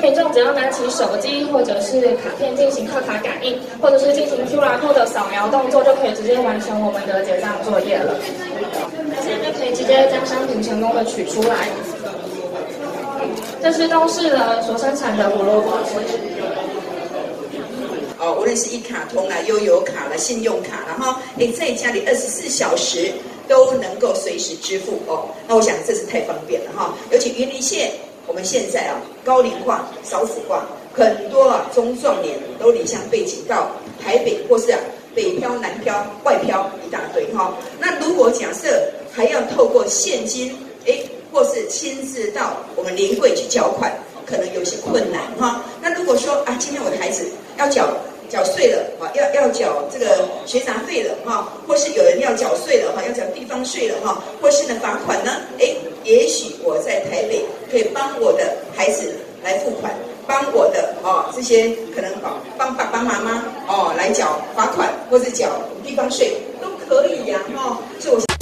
民众只要拿起手机或者是卡片进行贺卡感应，或者是进行 QR code 的扫描动作，就可以直接完成我们的结账作业了。现在就可以直接将商品成功的取出来。这是东市的所生产的胡萝卜。无论是一卡通啦、悠游卡啦、信用卡啦，哈，在家里24小时都能够随时支付哦。那我想这是太方便了哈。尤其云林县，我们现在高龄化、少子化，很多中壮年都离乡背景到台北或是北漂、南漂、外漂一大堆哈。那如果假设还要透过现金，或是亲自到我们临柜去缴款，可能有些困难哈。那如果说今天我的孩子要缴税了要缴这个学杂费了哈，或是有人要缴税了要缴地方税了哈，或是呢罚款呢，也许我在台北可以帮我的孩子来付款，帮我的这些可能帮爸爸妈妈来缴罚款或是缴地方税都可以呀哈。所以我。